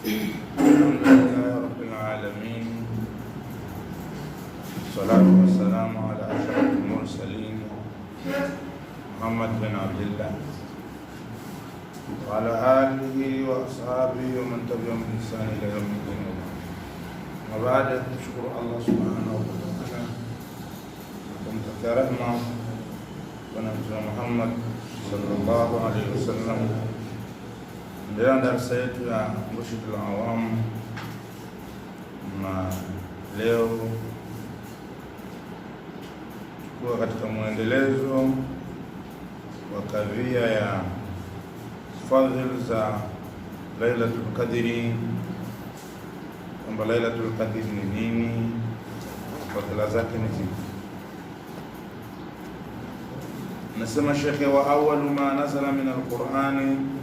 Alhamdulillahi rabbil alamin, salatu wassalamu ala ashrafil mursalin Muhammad bin Abdillah wa ala alihi wa ashabihi wa man tabi'ahum bi ihsan ila yawmid din. Wa ba'da, tushukuru Allah subhanahu wa ta'ala kumtakia rehma Bwana Mtume Muhammad sallallahu alaihi wasallam. Ndio darasa yetu ya Murshidul Awam, na leo tuko katika mwendelezo wa kadhia ya fadhil za Lailatul Qadri, kwamba Lailatul Qadri ni nini, fadhila zake ni zipi. Nasema Sheikh, wa awwalu ma nazala min al-Qur'ani,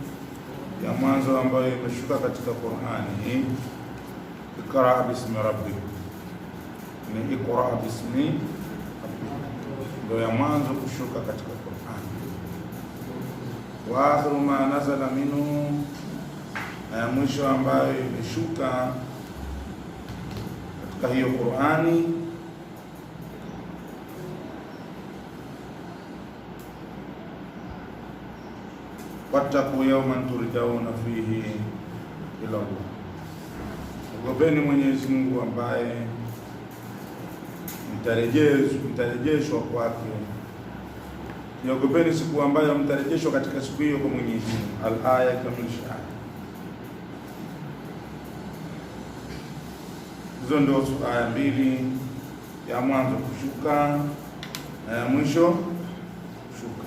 ya mwanzo ambayo imeshuka katika Qur'ani, Iqra bismi rabbik, ni Iqra bismi rabbik, ndio ya mwanzo kushuka katika Qur'ani. Wa akhiru ma nazala minhu, ya mwisho ambayo imeshuka katika hiyo Qur'ani, wattaqu yawman turjauna fihi ila Allah, ogopeni Mwenyezi Mungu ambaye mtarejeshwa kwake. Ogopeni siku ambayo mtarejeshwa katika siku hiyo kwa Mwenyezi Mungu. Al-aya kamilisha. Hizo ndio aya mbili, ya mwanzo kushuka na ya mwisho kushuka.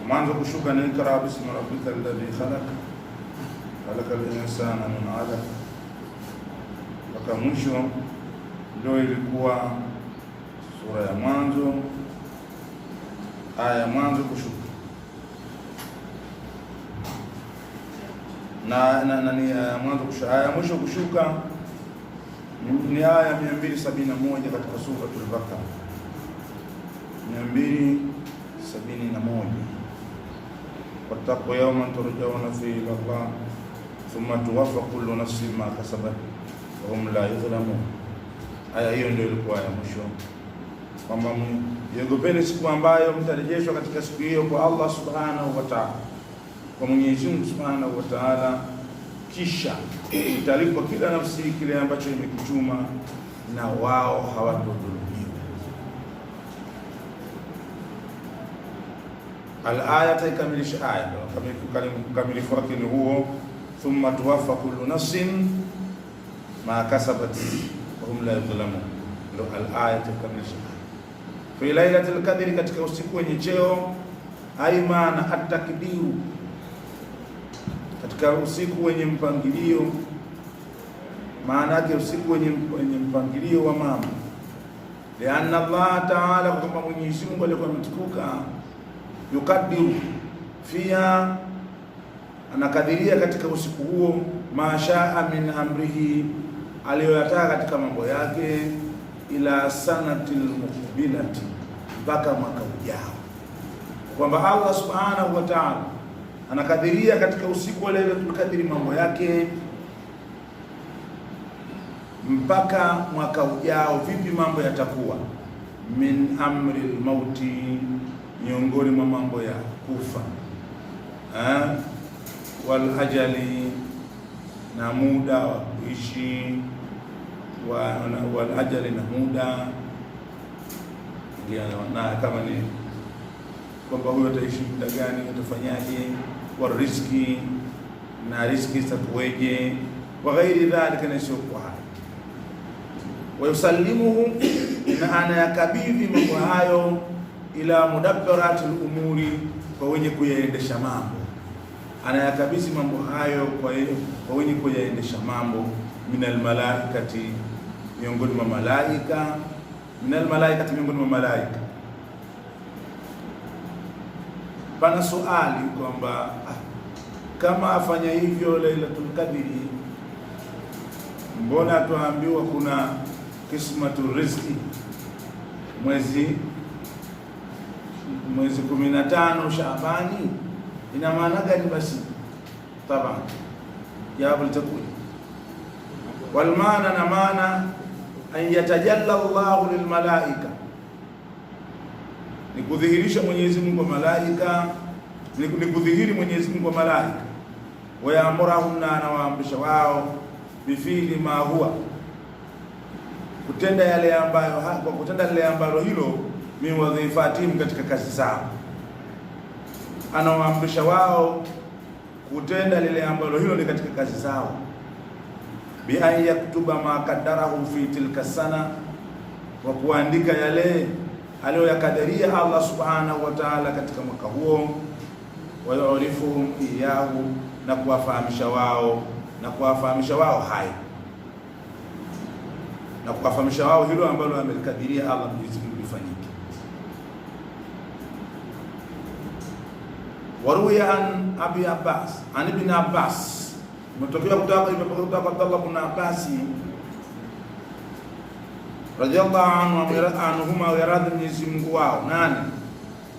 Mwanzo kushuka ni Iqra bismi rabbika alladhi khalaq khalaqal insana min 'alaq, mpaka mwisho ndio ilikuwa sura ya mwanzo, aya ya mwanzo kushuka. Na ni mwanzo kushuka. Aya mwisho kushuka ni aya 271 katika suratul Baqara, 271. Wattaqu yawman turjauna fihi ila Allah thumma tuwaffa kullu nafsin ma kasabat wa hum la yuzlamun. Aya hiyo ndio ilikuwa ya mwisho, kwamba iogopeni siku ambayo mtarejeshwa katika siku hiyo kwa Allah subhanahu wa ta'ala, kwa Mwenyezi Mungu subhanahu wa ta'ala, kisha italipwa kila nafsi kile ambacho imekichuma, na wao hawatodhulumiwa. Al-aya taikamilisha aya, kamilifu wake ni huo, thumma tuwaffa kullu nafsin ma kasabat wa hum la yuzlamun. Ndio al-aya taikamilisha fi lailatul qadri, katika usiku wenye cheo. Aimana at-takdiru, katika usiku wenye mpangilio, maana yake usiku wenye mpangilio wa mambo. Lianna Allah ta'ala, kwamba Mwenyezi Mungu alikuwa mtukuka, yukadiru fiha, anakadiria katika usiku huo, mashaa min amrihi, aliyoyataka katika mambo yake, ila sanatil muqbilati, mpaka mwaka ujao. Kwamba Allah subhanahu wa ta'ala anakadiria katika usiku wa Lailatul Qadri mambo yake mpaka mwaka ujao. Vipi mambo yatakuwa? Min amri al-mauti, miongoni mwa mambo ya kufa, wal ajali, na muda wa kuishi, wal ajali, na muda, na kama ni kwamba huyo ataishi muda gani, atafanyaje, wa riziki, na riziki zitakuweje, wa ghairi dhalika, na sio kwa hayo. Wa yusallimuhu, na anayakabidhi mambo hayo, ila mudabbiratil umuri, kwa wenye kuyaendesha mambo. Anayakabidhi mambo hayo kwa wenye kuyaendesha mambo, minal malaikati, miongoni mwa malaika, minal malaikati, miongoni mwa malaika. Pana swali kwamba kama afanya hivyo Lailatul Qadri, mbona tuambiwa kuna kismatu riziki mwezi 15 Shaabani? Ina maana gani basi? Taban jawabu litakuja wal maana, na maana an yatajalla Allahu lil malaika, ni kudhihirisha Mwenyezi Mungu kwa malaika, ni kudhihiri Mwenyezi Mungu kwa malaika. Wayaamurahum, na anawaamrisha wao, bifili ma huwa, kutenda yale ambayo, kwa kutenda yale ambayo hilo, min wadhifatihim, katika kazi zao. Anawaamrisha wao kutenda lile ambalo hilo ni katika kazi zao, bi an yaktuba ma qaddarahu fi tilka sana, wa kuandika yale aliyoyakadiria Allah subhanahu wa ta'ala katika mwaka huo. Wa yu'rifuhum iyahu, na kuwafahamisha wao hayo, na kuwafahamisha wao hilo ambalo amelikadiria Allah Mwenyezi Mungu lifanyike. Waruya an Abi Abbas, an Ibn Abbas, imetokea kutoka Abdullah ibn Abbas radiyallahu anhuma, wa radhi Mwenyezi Mungu wao. Nani?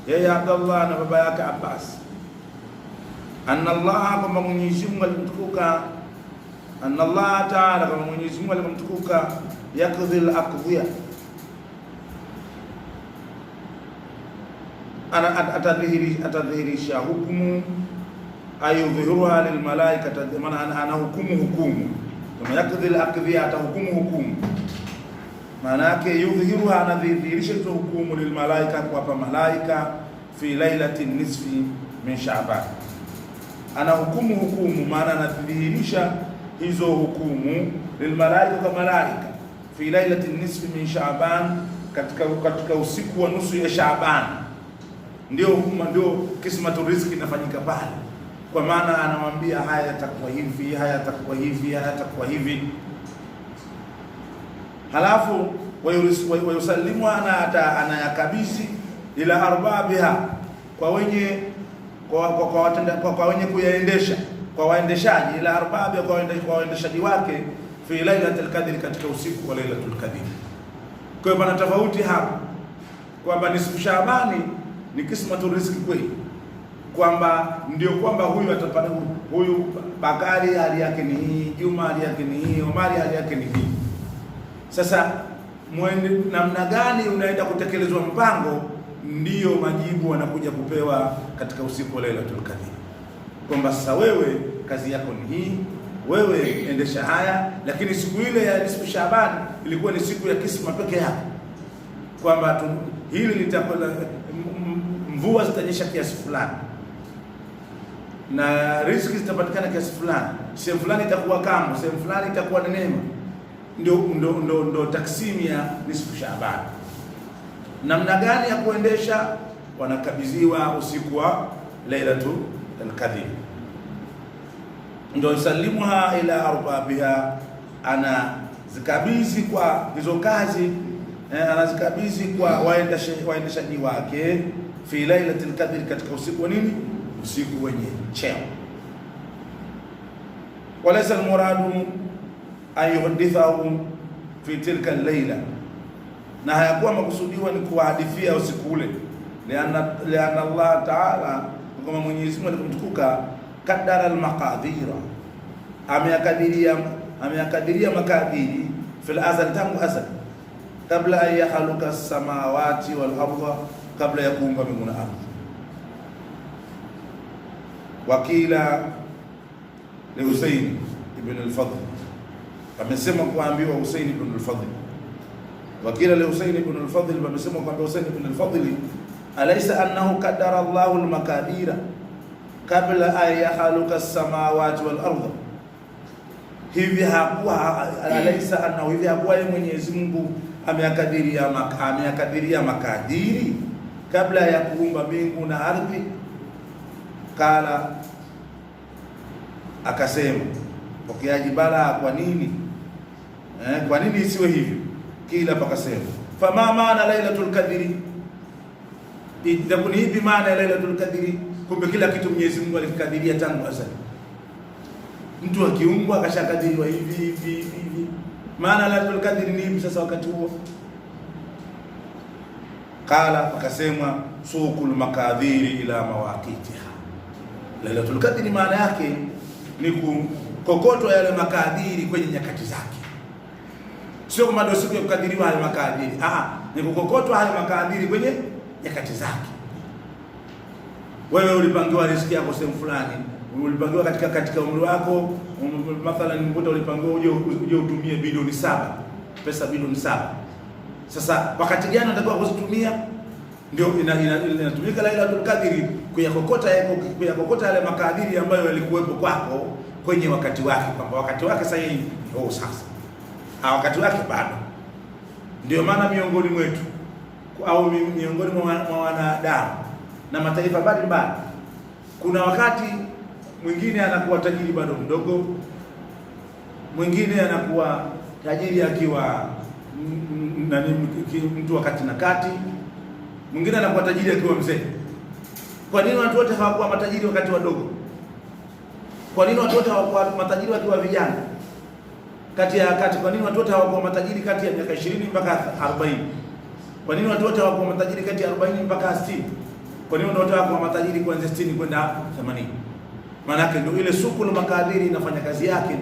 Yeye Abdullah na baba yake Abbas. Anna Allah, kwamba Mwenyezi Mungu alimtukuka, anna Allah Ta'ala, kwamba Mwenyezi Mungu alimtukuka, yakdhi al-aqdhiya, atadhihirisha hukumu, ayudhihiruha lil malaika, maana ana hukumu, kama yakdhi al-aqdhiya, atahukumu hukumu, maana yake yudhihiruha, anadhihirisha hizo hukumu lil malaika, kwa malaika, fi lailati nisfi min Sha'ban, ana hukumu, maana anadhihirisha hizo hukumu lil malaika, kwa malaika, fi lailati nisfi min Sha'ban, katika usiku wa nusu ya Sha'ban. Ndio kismatu riziki inafanyika pale, kwa maana anamwambia haya yatakuwa hivi, haya yatakuwa hivi, haya yatakuwa hivi. Halafu wayusallimu, anayakabidhi ila arbabiha, kwa wenye kuyaendesha, kwa waendeshaji, ila arbabiha, kwa waendeshaji wake, fi lailatul qadri, katika usiku wa Lailatul Qadri. Kwa hiyo pana tofauti hapa kwamba nisfu Shaabani ni kismatu riziki kweli, kwamba ndio kwamba huyu atapata, huyu Bakari hali yake ni hii, Juma hali yake ni hii, Omari hali yake ni hii. Sasa namna gani unaenda kutekelezwa mpango, ndiyo majibu wanakuja kupewa katika usiku wa Lailatul Qadri, kwamba sasa wewe kazi yako ni hii, wewe endesha haya. Lakini siku ile ya nisfu Shaaban ilikuwa ni siku ya kisma peke yake, kwamba hili litakuwa mvua zitanyesha kiasi fulani na riziki zitapatikana kiasi fulani, sehemu fulani itakuwa kama, sehemu fulani itakuwa neema. Ndio taksimu ya nisfu Shaaban. Namna gani ya kuendesha? Wanakabidhiwa usiku wa Lailatul Qadr, ndio yusalimuha ila arbabiha, anazikabidhi kwa hizo kazi, anazikabidhi kwa waendeshaji wake, fi Lailatul Qadr, katika usiku wa nini? Usiku wenye cheo. Walaysa almuradu an yuhaddithahu fi tilka al-laila, na hayakuwa makusudiwa ni kuhadithia usiku ule, lianna Allah Ta'ala, kama Mwenyezi Mungu alikumtukuka, qaddara al-maqadira, ameyakadiria makadiri fil azal, tangu azal, kabla an yakhluqa as-samawati wal arda, kabla ya kuumba mbingu na ardhi. Wakila li Husayn ibn al-Fadl, amesema kuambiwa Husayn ibn al-Fadl, wakila li Husayn ibn al-Fadl, amesema kuambiwa Husayn ibn al-Fadl, alaysa annahu qaddara Allahu al-makadira kabla an yakhluqa as-samawati wal arda, hivi hakuwa, alaysa annahu, hivi hakuwa Mwenyezi Mungu ameyakadiria makadiri kabla ya kuumba mbingu na ardhi? Kala, akasema pokeaji bala, kwa nini? Kwa nini isiwe hivyo? Kila pakasema fama maana lailatul qadri, itakuni hivi maana ya lailatul qadri. Kumbe kila kitu Mwenyezi Mungu alikadiria tangu azali. Mtu akiumbwa akashakadiriwa hivi. Maana lailatul qadri ni hivi sasa wakati huo. Kala akasema suqul makadhiri ila mawaqitiha. Lailatul qadri maana yake ni kukokotwa yale makadiri kwenye nyakati zake. Sio kama ndio siku ya kukadiriwa haya makadiri. Ni kukokotwa haya makadiri kwenye nyakati zake. Wewe ulipangiwa riziki yako sehemu fulani, ulipangiwa katika umri wako, mathalan mkuta ulipangiwa uje utumie bilioni 7, pesa bilioni 7. Sasa wakati gani unatakiwa kuzitumia? Ndio inatumika Lailatul Qadri kuyakokota yale makadiri ambayo yalikuwepo kwako kwenye wakati wake, kwamba wakati wake sasa hivi sasa. Wakati wake bado. Ndio maana miongoni mwetu au miongoni mwa wanadamu na mataifa mbalimbali, kuna wakati mwingine anakuwa tajiri bado mdogo, mwingine anakuwa tajiri akiwa mtu wakati na kati, mwingine anakuwa tajiri akiwa mzee. Kwa nini watu wote hawakuwa matajiri wakati wadogo? Kwa nini watu wote hawakuwa matajiri wakiwa vijana? Kwa nini watu wote hawakuwa matajiri kati ya miaka 20 mpaka 40? Kwa nini watu wote hawakuwa matajiri kati ya 40 mpaka 60? Kwa nini watu wote hawakuwa matajiri kuanzia 60 kwenda 80? Maana yake ndio ile sukul makadiri inafanya kazi yake.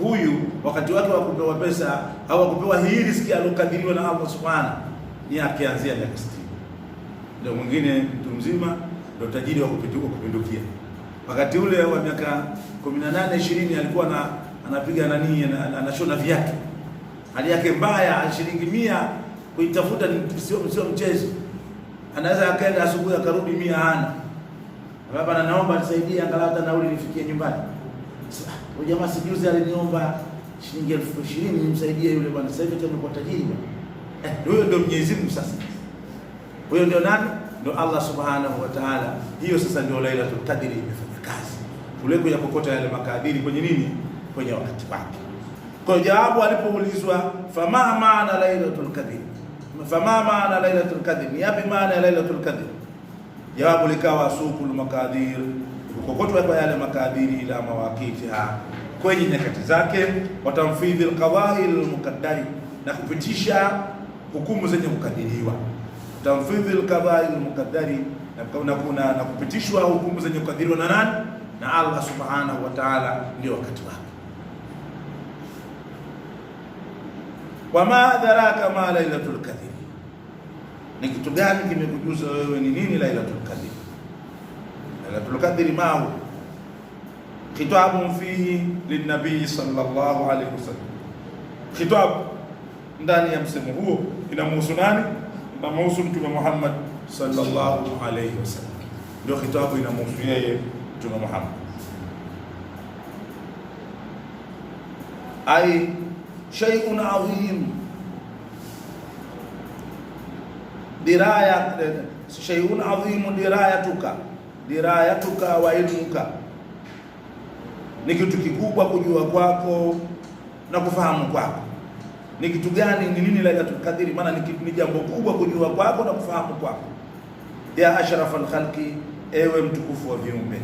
Huyu wakati wake wa kupewa pesa au kupewa hii riziki alokadiriwa na Allah Subhanahu ni akianzia miaka 60. Ndio mwingine mtu mzima ndio tajiri wa kupindukia. Wakati ule wa miaka 18 20 alikuwa anapiga anashona viatu. Hali yake mbaya, shilingi 100 kuitafuta sio mchezo. Anaweza akaenda asubuhi akarudi 100 hana. Baba naomba nisaidie angalau hata nauli nifikie nyumbani. Huyo jamaa sijuzi aliniomba shilingi 20,000 nimsaidie yule bwana. Sasa hivi tumekuwa tajiri bwana. Huyo ndio Mwenyezi Mungu sasa. Huyo ndio nani? Ndio Allah Subhanahu wa Ta'ala. Hiyo sasa ndio Lailatul Qadri imefanya kazi. Kule ya kokota yale makadiri kwenye nini? Kwenye wakati wake. Kwa jawabu alipoulizwa fama maana Lailatul Qadri, fama maana Lailatul Qadri, ni yapi maana ya Lailatul Qadri? Jawabu likawa suqul makadir, kukokotwa kwa yale makadiri ila mawaqitiha, kwenye nyakati zake, watamfidhi alqada'i almuqaddari, na kupitisha hukumu zenye kukadiriwa. Tamfidhi alqada'i almuqaddari, na kupitishwa hukumu zenye kukadiriwa na nani? Na Allah Subhanahu wa Ta'ala, ndio wakati wake. Wama adraka ma Lailatul Qadri, ni kitu gani kimekujuza wewe ni nini Lailatul Qadri? Lailatul Qadri mao khitabun fihi linnabii sallallahu alayhi wasallam. Khitab ndani ya msemo huo inamhusu nani? Inamhusu Mtume Muhammad sallallahu alayhi wasallam. Ndio khitabu inamhusu yeye Mtume Muhammad. Ai shay'un adhim, diraya shay'un adhim dirayatuka wa ilmuka, ni kitu kikubwa kujua kwako na kufahamu kwako. Ni kitu gani? Ni nini Lailatul Qadri? Maana ni jambo kubwa kujua kwako na kufahamu kwako. Ya ashrafal khalqi, ewe mtukufu wa viumbe,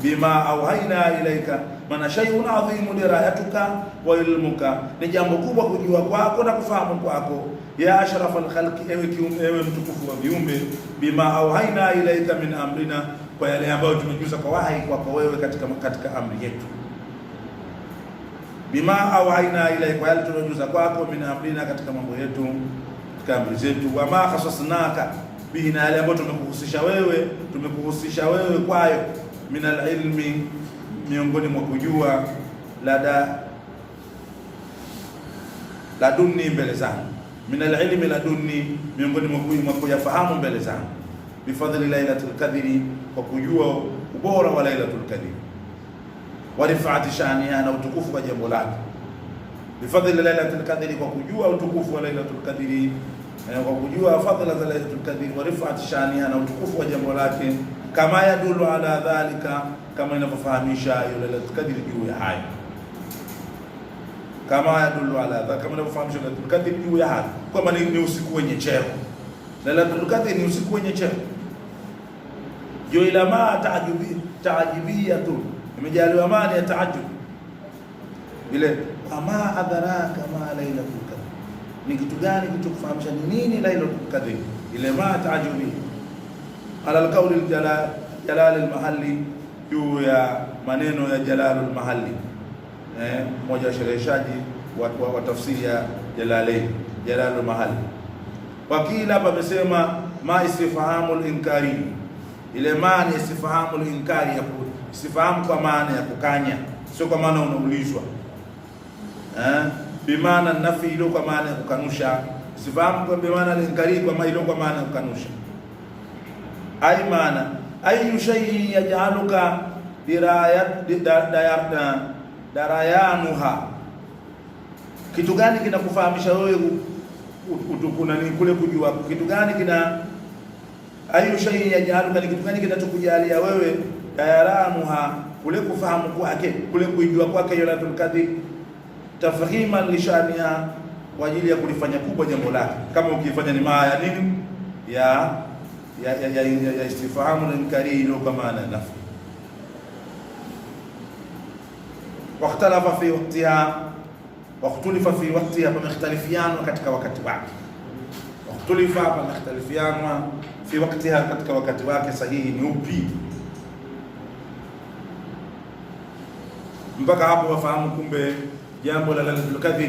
bima auhaina ilaika, maana shay'un adhimu dirayatuka wa ilmuka, ni jambo kubwa kujua kwako na kufahamu kwako. Ya ashrafal khalqi, ewe mtukufu wa viumbe, bima auhaina ilaika min amrina, kwa yale ambayo tumejuza kwa wahi kwako wewe katika amri yetu. Bima auhaina ilaika, kwa yale tumejuza kwako min amrina, katika mambo yetu, katika amri zetu. Wa ma khasasnaka bihi, na yale ambayo tumekuhusisha wewe kwayo, min alilmi, miongoni mwa kujua, ladunni, mbele zangu. Min alilmi ladunni, miongoni mwa kuyafahamu mbele zangu. Bifadhli Lailatul Qadri, kwa kujua ubora wa Lailatul Qadri. Wa rifati shaniha, na utukufu wa jambo lake. Bifadhli Lailatul Qadri, kwa kujua utukufu wa Lailatul Qadri, kwa kujua fadhila za Lailatul Qadri. Wa rifati shaniha, na utukufu wa jambo lake. Kama yadulu ala dhalika, kama inavyofahamisha hiyo Lailatul Qadri juu ya hayo. kama yadullu ala dha, kama inavyofahamishwa Lailatul Qadr juu ya hali kwamba ni usiku wenye cheo. Lailatul Qadr ni usiku wenye cheo. Juila ma taajibiyatu, imejaliwa amani ya taajub ile. Ama adraka ma Lailatul Qadr, ni kitu gani kitukufahamisha ni nini Lailatul Qadr? Ile ma taajubi ala alqawl jalal almahalli, juu ya maneno ya Jalal almahalli, mmoja wa shereheshaji wa tafsiri ya Jalalain, Jalal almahalli. Wakila hapa amesema ma istifhamul inkari, ile ma ni istifhamul inkari, ya istifhamu kwa maana ya kukanya, sio kwa maana unaulizwa. Bimaana nafi, ilo kwa maana ya kukanusha. Istifhamu kwa bimaana al-inkari, kwa maana ilo kwa maana ya kukanusha. Ai maana ayu shay'in yaj'aluka darayanuha, kitu gani kinakufahamisha wewe utukuna ni kule kujua? Kitu gani kina ayu shay'in yaj'aluka, ni kitu gani kinachokujalia wewe darayanuha, kule kufahamu kwake, kule kujua kwake Lailatul Qadr, tafhiman lishania, kwa ajili ya kulifanya kubwa jambo lake. Kama ukifanya ni maa ya nini ya istifhamu al-inkari, ilo kwa maana nafi. Wakhtalafa fi waqtiha, wakhtulifa fi waqtiha, pamekhtalifiana katika wakati wake. Wakhtulifa, pamekhtalifiana fi waqtiha, katika wakati wake sahihi ni upi? Mpaka hapo wafahamu kumbe jambo la Lailatul Qadr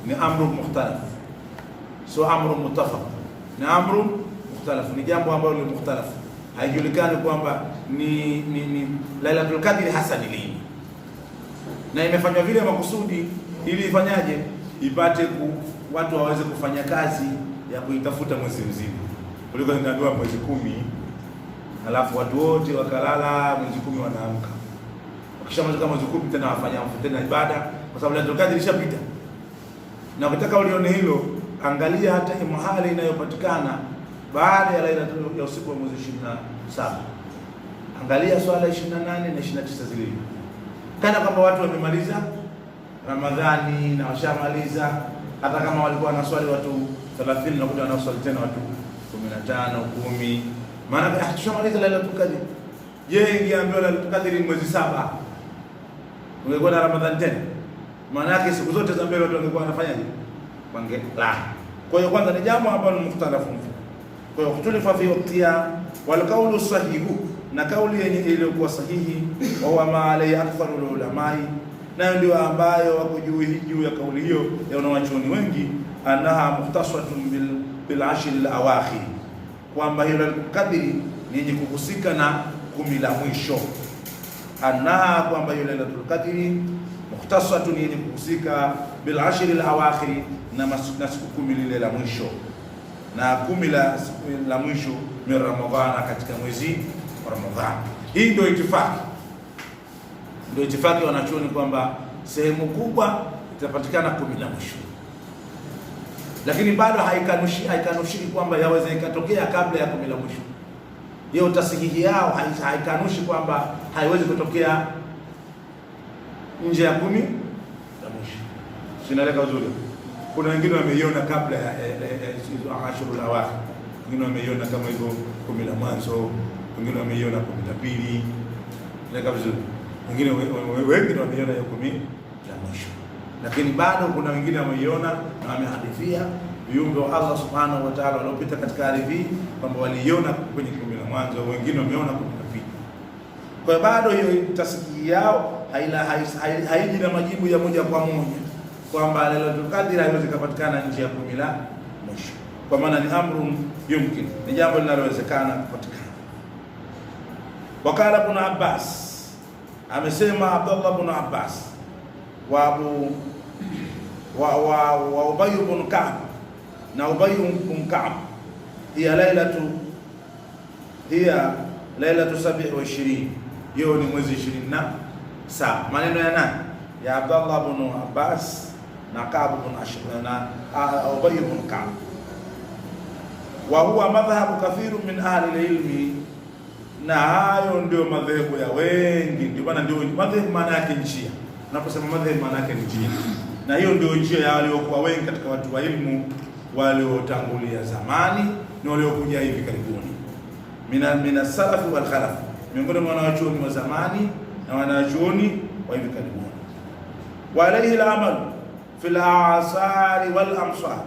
ni amru mukhtalaf, sio amru muttafaq, ni amru mukhtalaf, ni jambo ambalo ni mukhtalaf. Haijulikani kwamba ni Lailatul Qadr hasa ni lini, na imefanywa vile makusudi ili ifanyaje, ipate watu waweze kufanya kazi ya kuitafuta mwezi mzima, kuliko ingawa mwezi 10 alafu watu wote wakalala, mwezi 10 wanaamka, wakishamaliza mwezi 10 tena wafanya tena ibada, kwa sababu Lailatul Qadr ilishapita. Na ukitaka ulione hilo, angalia hata mahali inayopatikana baada ya Lailatul ya usiku wa mwezi 27. Angalia swala 28 na 29 zile, kana kwamba watu wamemaliza Ramadhani na washamaliza. Hata kama walikuwa na swali watu 30, na kuja na swali tena watu 15 10, maana tushamaliza Lailatul Qadr. Je, ingeambiwa Lailatul Qadr ni mwezi 7, ungekuwa na Ramadhani tena? Maana yake siku zote za mbele watu wangekuwa wanafanyaje? La. Kwa hiyo kwanza ni jambo ambalo ni mukhtalafu. Kwa hiyo kutulifa fi waqtiha, wal qawlu sahihu, na kauli yenye iliyokuwa sahihi, wa huwa ma alayhi aktharul ulamai, nayo ndio ambayo wako juu ya kauli hiyo ya wanawachuoni wengi, annaha mukhtasatun bil ashr al awakhir, kwamba hiyo Lailatul Qadr ni yenye kuhusika na 10 la mwisho. Annaha, kwamba hiyo Lailatul Qadr mukhtasatun, yenye kuhusika bil ashr al awakhir, na siku 10 lile la mwisho, na 10 la mwisho min Ramadhana, katika mwezi wa Ramadhani. Hii ndio itifaki wanachuoni kwamba sehemu kubwa itapatikana 10 la mwisho, lakini bado haikanushi kwamba yaweza ikatokea kabla ya 10 la mwisho. Hiyo tasihihi yao haikanushi kwamba haiwezi kutokea nje ya 10 la mwisho. Sinaeleka uzuri. Kuna wengine wameiona kabla ya ashurul awakhir, wengine wameiona kama hivyo 10 la mwanzo, wengine wameiona 12, ndio vizuri. Wengine wameiona hiyo 10 la mwisho, lakini bado kuna wengine wameiona na wamehadithia viumbe wa Allah subhanahu wa ta'ala waliopita katika ardhi kwamba waliiona kwenye 10 la mwanzo, wengine wameona 12. Kwa hiyo bado hiyo tasiki yao haiji na majibu ya moja kwa moja kwamba Lailatul Qadr haiwezi kupatikana nje ya 10 la mwisho, kwa maana ni amrun yumkin, ni jambo linalowezekana kupatikana. Wakala Ibn Abbas, amesema Abdullah ibn Abbas wa Ubay ibn Ka'b, na Ubay ibn Ka'b, hiya lailatu 27, hiyo ni mwezi 27. Maneno ya nani? Ya Abdullah ibn Abbas na Ka'b ibn Ashraf na Ubay ibn Ka'b. Wa huwa madhhabu kathiru min ahli ilmi, na hayo ndio madhehebu ya wengi. Ndio maana ndio madhehebu maana yake njia. Unaposema madhehebu maana yake njia. na hiyo ndio njia ya waliokuwa wengi katika watu wa ilmu waliotangulia zamani na waliokuja hivi karibuni, mina salafi wal khalaf, miongoni mwa wanachuoni wa zamani na wanachuoni wa hivi karibuni. Wa alayhi al-amal fi al-a'sar wal amsar,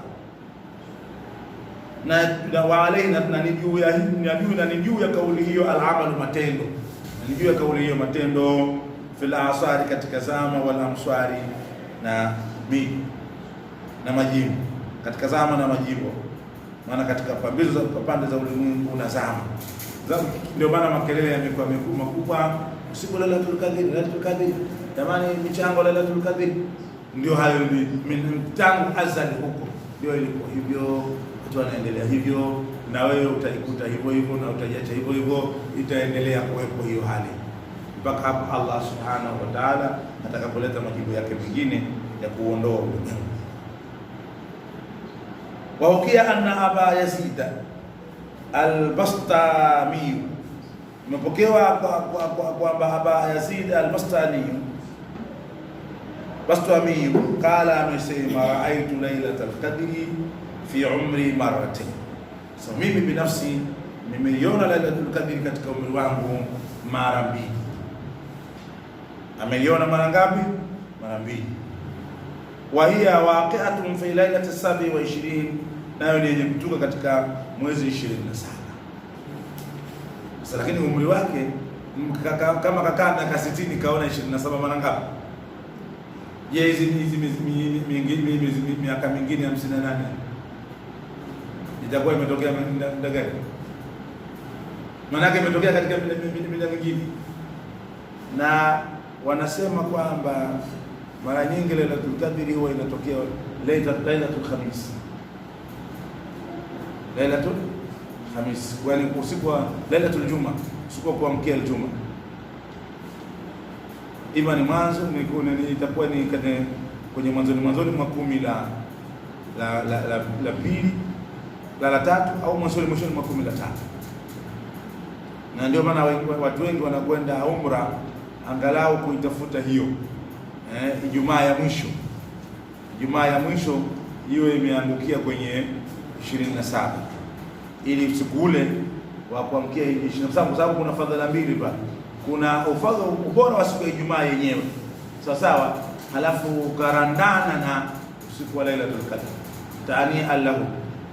na wa alayhi, na ni juu ya kauli hiyo al-amal, matendo, ni juu ya kauli hiyo matendo, fi al-a'sar, katika zama, wal amsari, na miji na majimbo, katika zama na majimbo, maana katika pande za ulimwengu na zama. Ndio maana makelele yamekuwa makubwa, usiku Lailatul Qadr, Lailatul Qadr, jamani, michango Lailatul Qadr. Ndio hayo tangu azali huko ndio ilikuwa hivyo, watu wanaendelea hivyo, na wewe utaikuta hivyo hivyo na utaiacha hivyo hivyo, itaendelea kuwepo hiyo hali mpaka hapo Allah subhanahu wa ta'ala atakapoleta majibu yake mengine ya kuondoa ulimwengu. Wa ukia anna Aba Yazid al-Bastami, imepokewa kwamba Aba Yazid al-Bastami kala, amesema raaitu lailatul qadri fi umri marratayn. So mimi binafsi nimeiona lailatul qadri katika umri wangu mara mbili. Ameiona mara ngapi? Mara mbili. Wa hiya waqi'atun fi lailati 27, nayo ni yenye kutuka katika mwezi 27. Sasa lakini umri wake kama kakaa miaka 60 kaona 27 mara ngapi? Je, hizi miaka mingine 58 itakuwa imetokea muda gani? Maana yake imetokea katika muda mwingine. Na wanasema kwamba mara nyingi Lailatul Qadr huwa inatokea Lailatul Khamis. Lailatul Khamis, kwani usiku wa Lailatul Juma, usiku wa kuamkia Ijumaa. Ima ni mwanzo, itakuwa ni kwenye mwanzoni mwa 10 la pili la tatu, au mwishoni mwa 13. Na ndio maana watu wengi wanakwenda umra angalau kuitafuta hiyo Ijumaa ya mwisho. Ijumaa ya mwisho hiyo imeangukia kwenye 27, ili usiku ule wa kuamkia 27, kwa sababu kuna fadhila mbili pale. Kuna ubora wa siku ya Ijumaa yenyewe, sawa sawa, halafu karandana na usiku wa Lailatul Qadr, tani Allahu,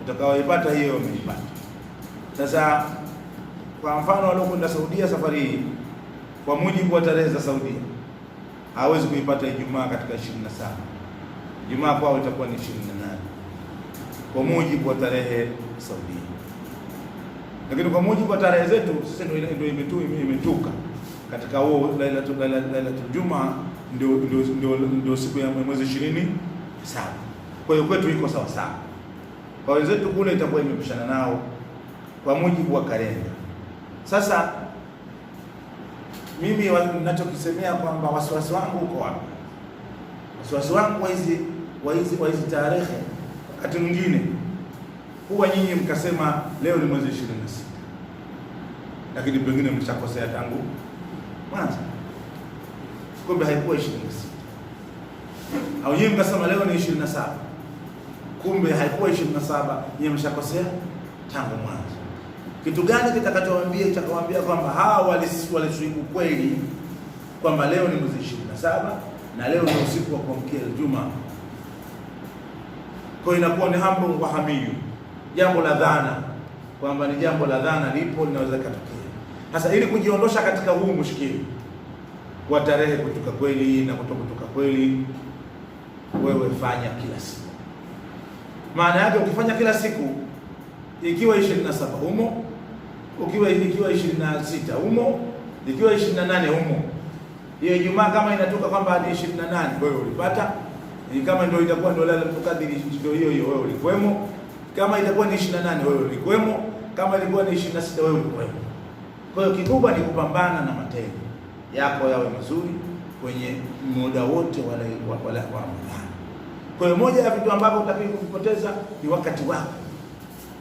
utakaoipata hiyo umeipata. Sasa kwa mfano waliokwenda Saudia safari hii, kwa mujibu wa tarehe za Saudia, hawezi kuipata Ijumaa katika 27. Ijumaa kwao itakuwa ni 28 kwa mujibu wa tarehe Saudia. Lakini kwa mujibu wa tarehe zetu sisi ndio imetuka katika huo Lailatul Juma, ndio siku ya mwezi 27. Kwa hiyo kwetu iko sawa sawa. Kwa wenzetu kule itakuwa imepishana nao kwa mujibu wa kalenda. Sasa mimi ninachokisemea kwamba wasiwasi wangu uko wapi? Wasiwasi wangu wa hizi tarehe, wakati mwingine huwa nyinyi mkasema leo ni mwezi 26, lakini pengine mshakosea tangu mwanzo, kumbe haikuwa 26. Au nyinyi mkasema leo ni 27, kumbe haikuwa 27, nyinyi mshakosea tangu mwanzo. Kitu gani kitakachowaambia kwamba hawa walisuibu kweli kwamba leo ni mwezi 27 na leo ni usiku wa kuamkia Ijumaa? Kwa inakuwa ni hambo wa hamiyu, jambo la dhana, kwamba ni jambo la dhana lipo, linaweza kutokea. Sasa ili kujiondosha katika huu mushkili wa tarehe kutoka kweli na kutoka kweli, wewe fanya kila siku. Maana yake ukifanya kila siku, ikiwa 27 humo, ikiwa 26 humo, ikiwa 28 humo, hiyo Ijumaa kama inatoka kwamba ni 28, wewe ulipata. Kama ndio itakuwa ndio Lailatul Qadr, ndio hiyo wewe ulikuwemo. Kama itakuwa ni 28, wewe ulikuwemo. Kama ilikuwa ni 26, wewe ulikuwemo. Kwa hiyo kikubwa ni kupambana na matendo yako yawe mazuri kwenye muda wote wa Ramadhani. Kwa hiyo moja ya vitu ambavyo utakiwa kupoteza ni wakati wako.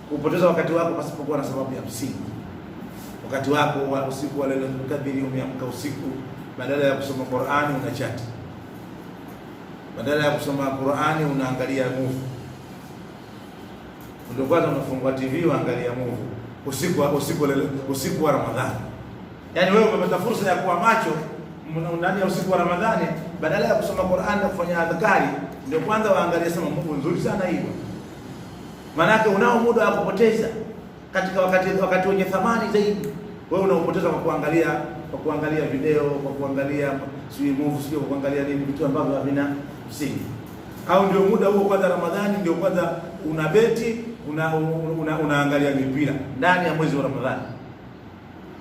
Kupoteza wakati wako pasipokuwa na sababu ya msingi. Wakati wako wa usiku wa Lailatul Qadr, umeamka usiku, badala ya kusoma Qur'ani unachati. badala ya kusoma Qur'ani unaangalia movie. Ndio kwanza unafungua TV uangalia movie usiku wa Ramadhani. Yaani wewe umepata fursa ya kuwa macho ndani ya usiku wa Ramadhani, badala ya kusoma Qur'an na kufanya adhkari, ndio kwanza waangalia sema movie nzuri sana hiyo. Maana unao muda wa kupoteza katika wakati wenye thamani zaidi. Wewe unaopoteza kwa kuangalia video, kwa kuangalia movie, sio kwa kuangalia nini, vitu ambavyo havina msingi. Au ndio muda huo kwanza Ramadhani, ndio kwanza unabeti, unaangalia mipira ndani ya mwezi wa Ramadhani.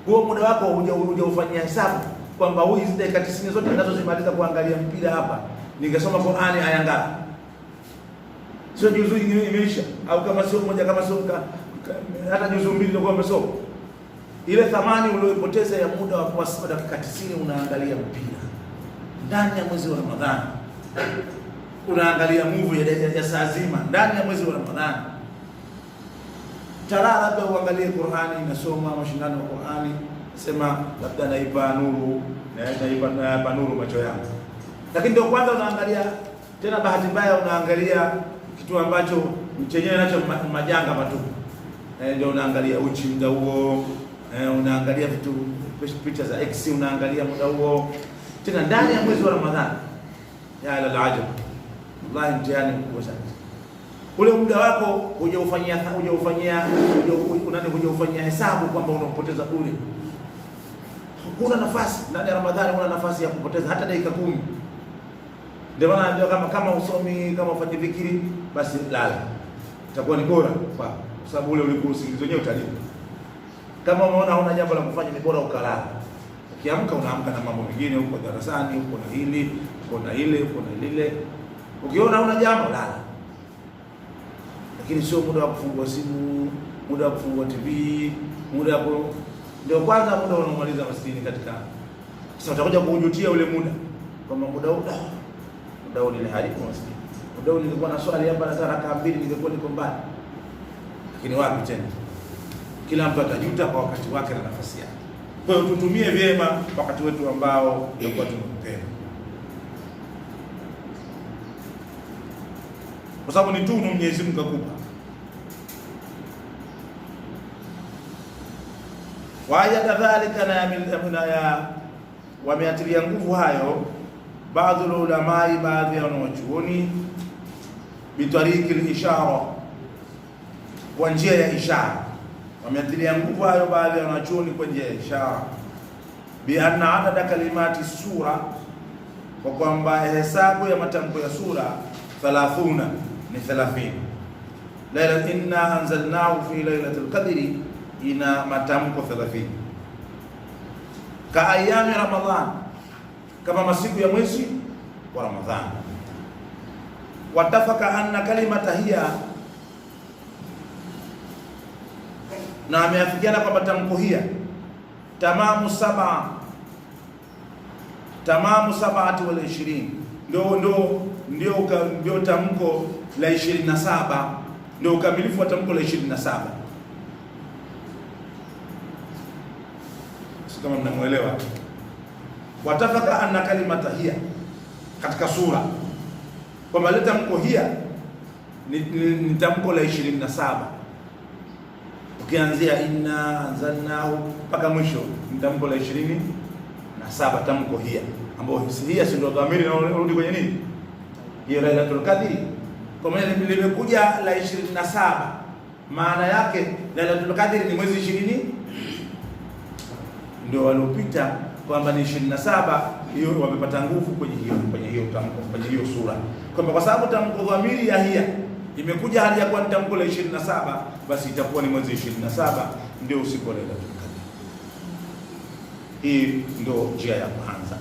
Huo muda wako hujaufanyia hesabu kwamba hizi dakika 90 zote ninazozimaliza kuangalia mpira hapa, ningesoma Qur'ani aya ngapi? Sio juzu imeisha, au kama sio moja, kama sio hata juzu mbili ndio umesoma. Ile thamani uliyopoteza ya muda wa dakika 90 unaangalia mpira ndani ya mwezi wa Ramadhani. Unaangalia movie ya saa zima ndani ya mwezi wa Ramadhani. Tara labda uangalie Qur'ani inasoma, mashindano ya Qur'ani, sema labda naipa nuru macho yangu. Lakini ndio kwanza unaangalia tena, bahati mbaya unaangalia kitu ambacho chenyewe nacho majanga matupu. Ndio unaangalia uchi muda huo, unaangalia vitu, picha za X unaangalia muda huo, tena ndani ya mwezi wa Ramadhani. Ya la ajab, wallahi mtihani mkubwa sana. Ule muda wako hujaufanyia hesabu kwamba unapoteza bure. Kuna nafasi ndani ya Ramadhani, una nafasi ya kupoteza hata dakika 10. Ndio maana ndio kama usomi, kama ufanye dhikiri, basi lala. Itakuwa ni bora kwa sababu ule ulikuwa usingizi wenyewe utalipa. Kama unaona huna jambo la kufanya, ni bora ukalala. Ukiamka unaamka na mambo mengine, uko darasani, uko na hili, uko na ile, uko na lile. Ukiona huna jambo, lala. Lakini sio muda wa kufungua simu, muda wa kufungua TV, muda wa ndio kwanza muda unaomaliza maskini katika. Sasa utakuja kujutia ule muda. Kama muda ni haribu maskini. Muda nilikuwa na swali hapa na raka 2 ningekuwa niko mbali. Lakini wapi tena? Kila mtu atajuta kwa wakati wake na nafasi yake. Kwa hiyo tutumie vyema wakati wetu ambao tulikuwa tumependa. Kwa sababu ni tunu Mwenyezi Mungu akupa. Waya kadhalika na wameatilia nguvu hayo baadhi ya ulama, baadhi ya wanachuoni, bitariki al-ishara, kwa njia ya ishara. Wameatilia nguvu hayo baadhi ya wanachuoni kwa njia ya ishara, bi anna adada kalimati sura, kwa kwamba hesabu ya matamko ya sura 30 ni 30. Laila inna anzalnahu fi lailatul qadri, ina matamko 30. Ka ayami Ramadhan, kama masiku ya mwezi wa Ramadhani. Watafaka anna kalimata hiya, na ameafikiana kwamba tamko hiya tamamu 27 ndio tamko la 27, ndio ukamilifu wa tamko la 27. Kama mnamuelewa, watafaka anna kalimata hiya katika sura, kwamba ile tamko hiya ni tamko la 27. Ukianzia inna anzalnahu mpaka mwisho ni tamko la 27, tamko hiya, ambapo hiya si ndio dhamiri inarudi kwenye nini? Hiyo Lailatul Qadri. Kwa maana limekuja la 27, maana yake Lailatul Qadri ni mwezi 20 ndio waliopita, kwamba ni 27. Hiyo wamepata nguvu kwenye hiyo tamko, kwenye hiyo sura, kwamba kwa sababu tamko dhamiri ya hiya imekuja hali ya kuwa ni tamko la 27, basi itakuwa ni mwezi 27 ndio usiku wa Lailatul Qadr. Hii ndio njia ya kwanza.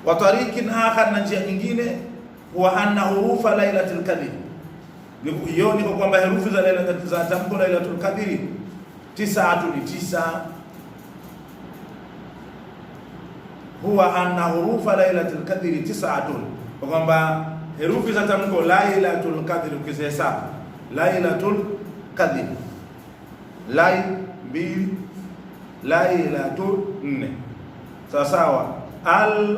Wa tariqin akhar, na njia nyingine, wa anna hurufa Lailatul Qadr, hiyo ni kwa kwamba herufi za tamko la Lailatul Qadr 9. Huwa anna hurufa Lailatul Qadr 9, kwa kwamba herufi za tamko Lailatul Qadr ukihesabu Lailatul Qadr, lai 2, Lailatul 4, sawa sawa, al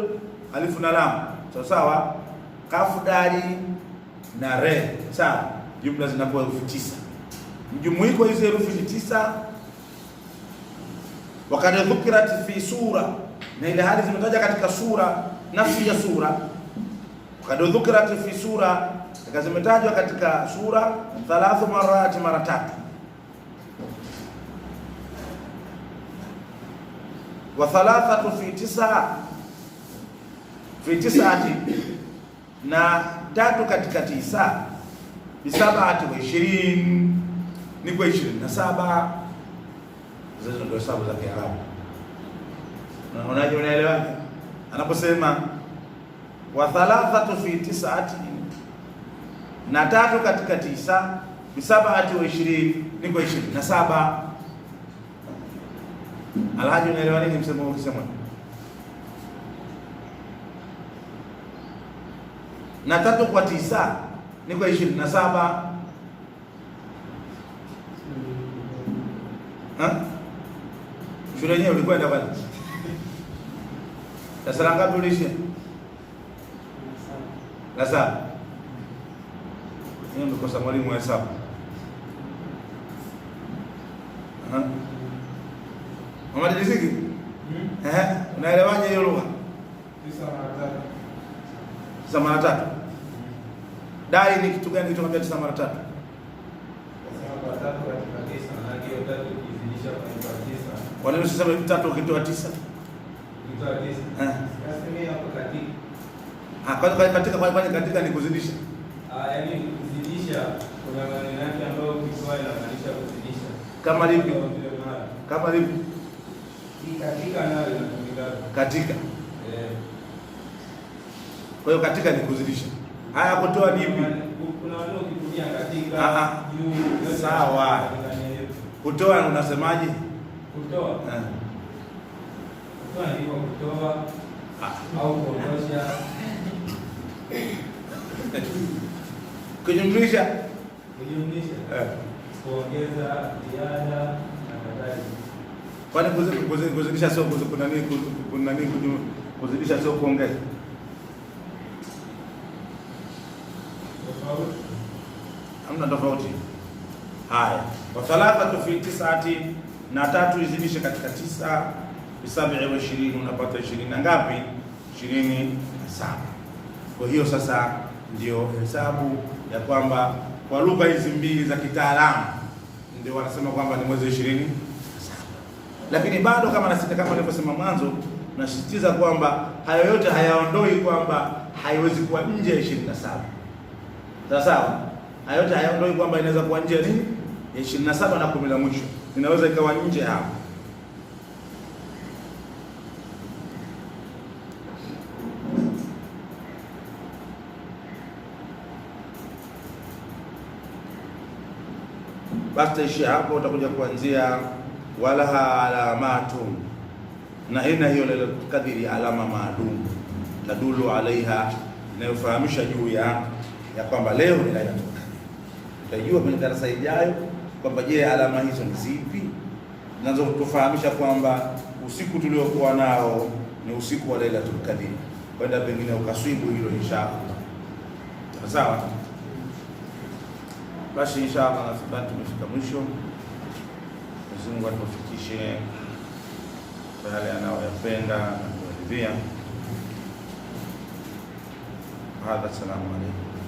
alifu na lam, sawa sawa, kafu dali na re, sawa, jumla zinakuwa herufi 9. Mjumuiko hizo herufi ni 9. Wakati dhukirat fi sura, na ile hali zimetaja katika sura, nafsi ya sura. Wakati dhukirat fi sura, zimetajwa katika sura 3 marati, mara 3. Wa 3 fi 9 fi 9, na 3 katika 9 bi 27 ni kwa 27. Hizo ndio hesabu za Kiarabu. Unaonaje? Unaelewa anaposema wa 3 fi 9 na 3 katika 9 bi 27 ni kwa 27. Alhaji, unaelewa nini msemo ukisema na 3 kwa 9 ni kwa 27? Shule yenyewe ulikwenda pale darasa la ngapi ulishia? La 7. Hiyo ndio kosa mwalimu wa hesabu. Mama Riziki, unaelewaje hiyo lugha? 9 mara 3. Dai ni kitu gani kilichokwambia 9 mara 3? Kwa nini usiseme 3 ukitoa 9? Ukitoa 9. Yaani hapo katika. Kwani katika ni kuzidisha? Yaani kuzidisha kuna maneno yake ambayo ukitoa inamaanisha kuzidisha. Kama lipi? Kama lipi? Katika nayo inatumika. Katika. Kwa hiyo katika ni kuzidisha. Haya, kutoa ni ipi? Kuna wale ukitumia katika juu. Sawa. Kutoa unasemaje? Kutoa. Kutoa ni kutoa au kuondosha. Kujumlisha. Kujumlisha. Kuongeza, ziada na kadhalika. Kwani kuzidisha sio kuna nini kuzidisha sio kuongeza? Hamna tofauti. Haya, wa 3 fi 9, na 3 izidishe katika 9 bi 27, unapata 20 na ngapi? 27. Kwa hiyo sasa ndio hesabu ya kwamba kwa lugha hizi mbili za kitaalamu ndio wanasema kwamba ni mwezi 27. Lakini bado kama nilivyosema mwanzo, nasisitiza kwamba hayo yote hayaondoi kwamba haiwezi kuwa nje ya 27. Sawa? Hayo yote hayaondoi kwamba inaweza kuwa nje nini ya 27 na 10 la mwisho. Inaweza ikawa nje hapo. Basi ishi hapo, utakuja kuanzia walaha alamatun, na ina hiyo Lailatul Qadri alama maalum tadulu alaiha, inayofahamisha juu ya kwamba leo ni Lailatul Qadri. Tutajua kwenye darasa ijayo kwamba je, alama hizo ni zipi zinazotufahamisha kwamba usiku tuliokuwa nao ni usiku wa Lailatul Qadri. Kwenda pengine ukaswibu hilo inshallah. Sawa? Basi inshallah nafikiri tumefika mwisho. Mwenyezi Mungu atufikishe kwa yale anayoyapenda na kuridhia. Hadha, salamu alaykum.